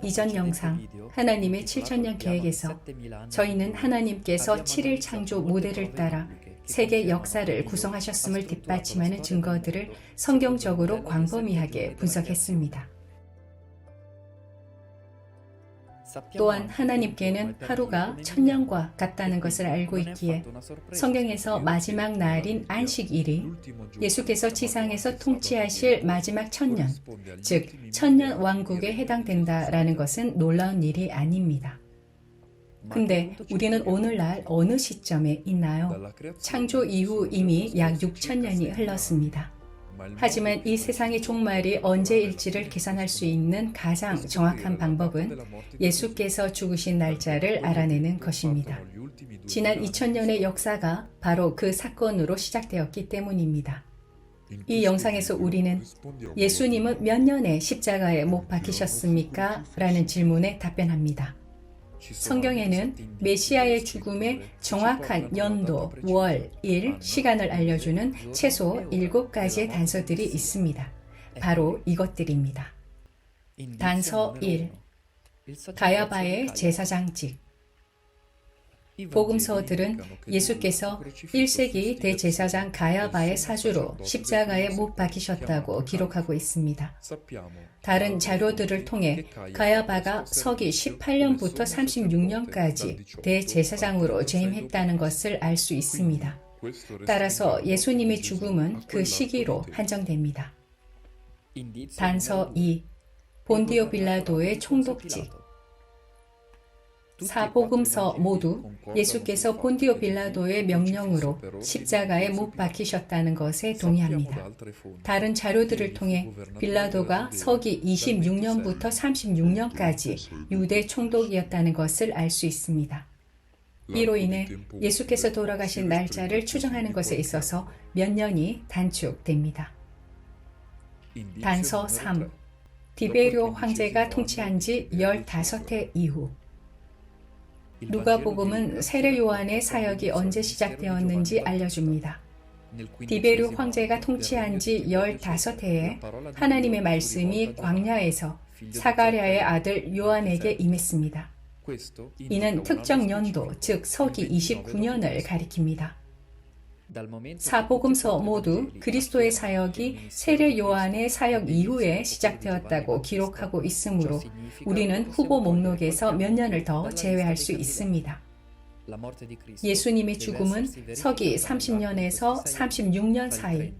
이전 영상 하나님의 7천년 계획에서 저희는 하나님께서 7일 창조 모델을 따라 세계 역사를 구성하셨음을 뒷받침하는 증거들을 성경적으로 광범위하게 분석했습니다. 또한 하나님께는 하루가 천년과 같다는 것을 알고 있기에 성경에서 마지막 날인 안식일이 예수께서 지상에서 통치하실 마지막 천년, 즉 천년 왕국에 해당된다라는 것은 놀라운 일이 아닙니다. 근데 우리는 오늘날 어느 시점에 있나요? 창조 이후 이미 약 6천년이 흘렀습니다. 하지만 이 세상의 종말이 언제일지를 계산할 수 있는 가장 정확한 방법은 예수께서 죽으신 날짜를 알아내는 것입니다. 지난 2000년의 역사가 바로 그 사건으로 시작되었기 때문입니다. 이 영상에서 우리는 예수님은 몇 년에 십자가에 못 박히셨습니까? 라는 질문에 답변합니다. 성경에는 메시아의 죽음의 정확한 연도, 월, 일, 시간을 알려주는 최소 7가지의 단서들이 있습니다. 바로 이것들입니다. 단서 1. 가야바의 제사장직. 복음서들은 예수께서 1세기 대제사장 가야바의 사주로 십자가에 못 박히셨다고 기록하고 있습니다. 다른 자료들을 통해 가야바가 서기 18년부터 36년까지 대제사장으로 재임했다는 것을 알 수 있습니다. 따라서 예수님의 죽음은 그 시기로 한정됩니다. 단서 2. 본디오 빌라도의 총독직. 사복음서 모두 예수께서 본디오 빌라도의 명령으로 십자가에 못 박히셨다는 것에 동의합니다. 다른 자료들을 통해 빌라도가 서기 26년부터 36년까지 유대 총독이었다는 것을 알 수 있습니다. 이로 인해 예수께서 돌아가신 날짜를 추정하는 것에 있어서 몇 년이 단축됩니다. 단서 3. 디베리오 황제가 통치한 지 15해 이후. 누가복음은 세례 요한의 사역이 언제 시작되었는지 알려줍니다. 디베리오 황제가 통치한 지 15해에 하나님의 말씀이 광야에서 사가랴의 아들 요한에게 임했습니다. 이는 특정 연도, 즉 서기 29년을 가리킵니다. 사복음서 모두 그리스도의 사역이 세례 요한의 사역 이후에 시작되었다고 기록하고 있으므로 우리는 후보 목록에서 몇 년을 더 제외할 수 있습니다. 예수님의 죽음은 서기 30년에서 36년 사이,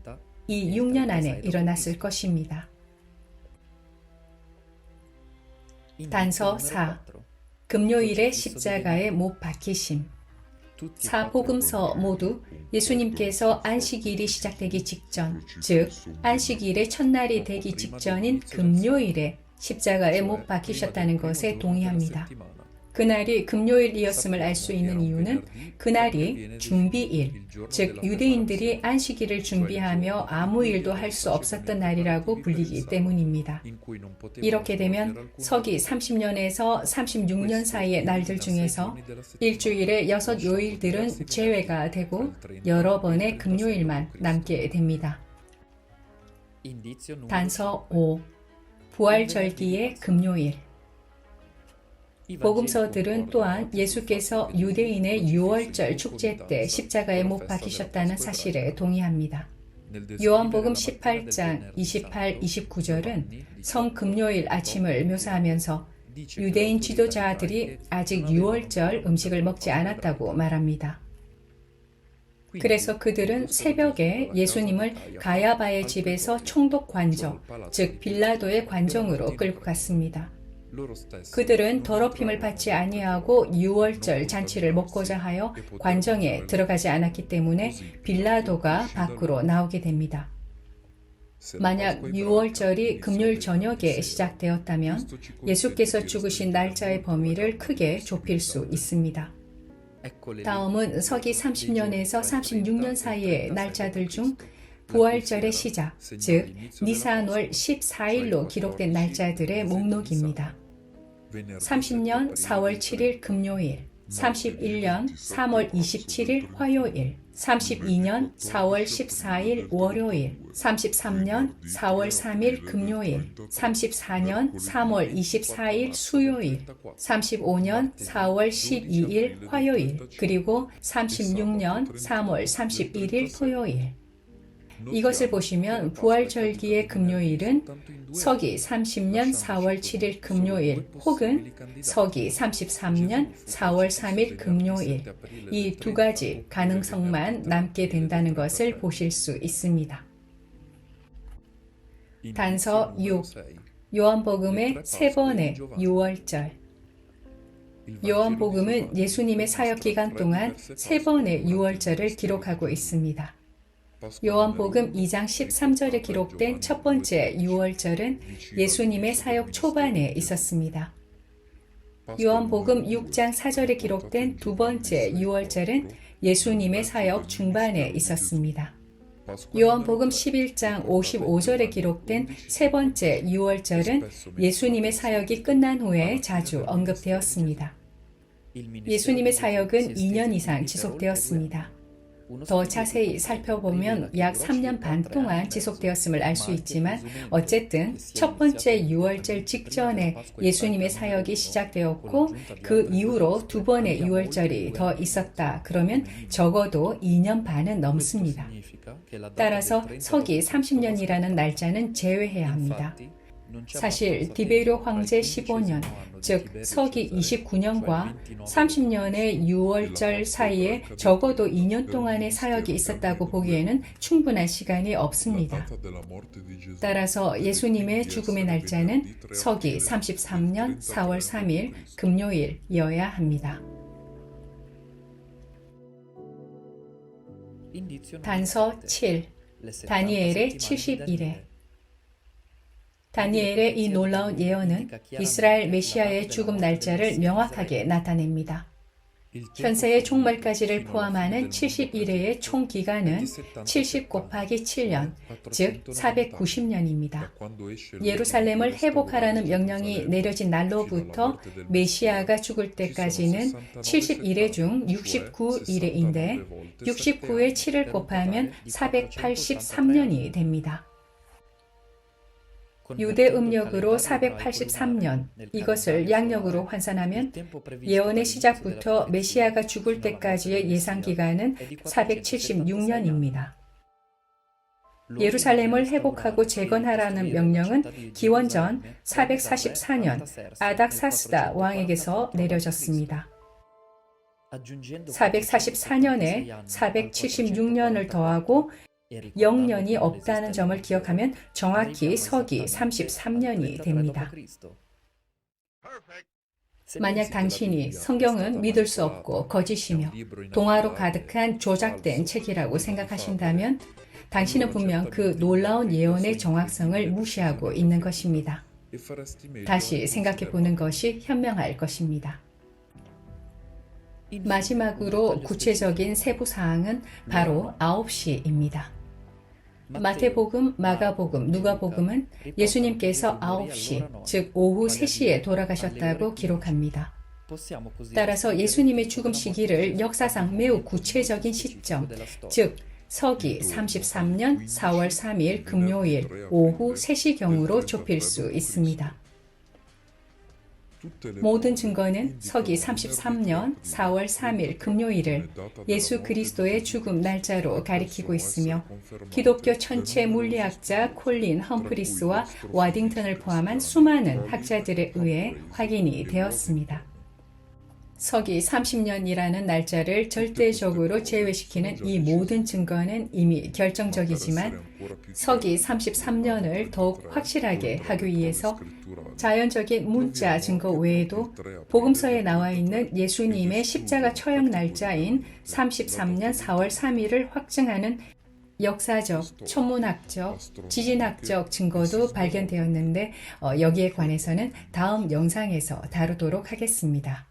이 6년 안에 일어났을 것입니다. 단서 4. 금요일에 십자가에 못 박히심. 사복음서 모두 예수님께서 안식일이 시작되기 직전, 즉 안식일의 첫날이 되기 직전인 금요일에 십자가에 못 박히셨다는 것에 동의합니다. 그날이 금요일이었음을 알 수 있는 이유는 그날이 준비일, 즉 유대인들이 안식일을 준비하며 아무 일도 할 수 없었던 날이라고 불리기 때문입니다. 이렇게 되면 서기 30년에서 36년 사이의 날들 중에서 일주일의 6요일들은 제외가 되고 여러 번의 금요일만 남게 됩니다. 단서 5. 부활절기의 금요일. 복음서들은 또한 예수께서 유대인의 6월절 축제 때 십자가에 못 박히셨다는 사실에 동의합니다. 요한복음 18장 28, 29절은 성금요일 아침을 묘사하면서 유대인 지도자들이 아직 6월절 음식을 먹지 않았다고 말합니다. 그래서 그들은 새벽에 예수님을 가야바의 집에서 총독 관정, 즉 빌라도의 관정으로 끌고 갔습니다. 그들은 더럽힘을 받지 아니하고 6월절 잔치를 먹고자 하여 관정에 들어가지 않았기 때문에 빌라도가 밖으로 나오게 됩니다. 만약 6월절이 금요일 저녁에 시작되었다면 예수께서 죽으신 날짜의 범위를 크게 좁힐 수 있습니다. 다음은 서기 30년에서 36년 사이의 날짜들 중 부활절의 시작, 즉 니산월 14일로 기록된 날짜들의 목록입니다. 30년 4월 7일 금요일, 31년 3월 27일 화요일, 32년 4월 14일 월요일, 33년 4월 3일 금요일, 34년 3월 24일 수요일, 35년 4월 12일 화요일, 그리고 36년 3월 31일 토요일. 이것을 보시면 부활절기의 금요일은 서기 30년 4월 7일 금요일 혹은 서기 33년 4월 3일 금요일, 이 두 가지 가능성만 남게 된다는 것을 보실 수 있습니다. 단서 6. 요한복음의 세 번의 6월절. 요한복음은 예수님의 사역 기간 동안 세 번의 6월절을 기록하고 있습니다. 요한복음 2장 13절에 기록된 첫 번째 6월절은 예수님의 사역 초반에 있었습니다. 요한복음 6장 4절에 기록된 두 번째 6월절은 예수님의 사역 중반에 있었습니다. 요한복음 11장 55절에 기록된 세 번째 6월절은 예수님의 사역이 끝난 후에 자주 언급되었습니다. 예수님의 사역은 2년 이상 지속되었습니다. 더 자세히 살펴보면 약 3년 반 동안 지속되었음을 알 수 있지만 어쨌든 첫 번째 6월절 직전에 예수님의 사역이 시작되었고 그 이후로 두 번의 6월절이 더 있었다. 그러면 적어도 2년 반은 넘습니다. 따라서 서기 30년이라는 날짜는 제외해야 합니다. 사실 디베이로 황제 15년, 즉 서기 29년과 30년의 6월절 사이에 적어도 2년 동안의 사역이 있었다고 보기에는 충분한 시간이 없습니다. 따라서 예수님의 죽음의 날짜는 서기 33년 4월 3일 금요일이어야 합니다. 단서 7. 다니엘의 70일에. 다니엘의 이 놀라운 예언은 이스라엘 메시아의 죽음 날짜를 명확하게 나타냅니다. 현세의 종말까지를 포함하는 70일의 총 기간은 70 곱하기 7년, 즉 490년입니다. 예루살렘을 회복하라는 명령이 내려진 날로부터 메시아가 죽을 때까지는 70일의 중 69일인데 69에 7을 곱하면 483년이 됩니다. 유대 음력으로 483년, 이것을 양력으로 환산하면 예언의 시작부터 메시아가 죽을 때까지의 예상 기간은 476년입니다. 예루살렘을 회복하고 재건하라는 명령은 기원전 444년 아닥사스다 왕에게서 내려졌습니다. 444년에 476년을 더하고 0년이 없다는 점을 기억하면 정확히 서기 33년이 됩니다. 만약 당신이 성경은 믿을 수 없고 거짓이며 동화로 가득한 조작된 책이라고 생각하신다면 당신은 분명 그 놀라운 예언의 정확성을 무시하고 있는 것입니다. 다시 생각해 보는 것이 현명할 것입니다. 마지막으로 구체적인 세부 사항은 바로 9시입니다. 마태복음, 마가복음, 누가복음은 예수님께서 9시, 즉 오후 3시에 돌아가셨다고 기록합니다. 따라서 예수님의 죽음 시기를 역사상 매우 구체적인 시점, 즉 서기 33년 4월 3일 금요일 오후 3시경으로 좁힐 수 있습니다. 모든 증거는 서기 33년 4월 3일 금요일을 예수 그리스도의 죽음 날짜로 가리키고 있으며 기독교 천체 물리학자 콜린 험프리스와 와딩턴을 포함한 수많은 학자들에 의해 확인이 되었습니다. 서기 30년이라는 날짜를 절대적으로 제외시키는 이 모든 증거는 이미 결정적이지만 서기 33년을 더욱 확실하게 하기 위해서 자연적인 문자 증거 외에도 복음서에 나와 있는 예수님의 십자가 처형 날짜인 33년 4월 3일을 확증하는 역사적, 천문학적, 지진학적 증거도 발견되었는데 여기에 관해서는 다음 영상에서 다루도록 하겠습니다.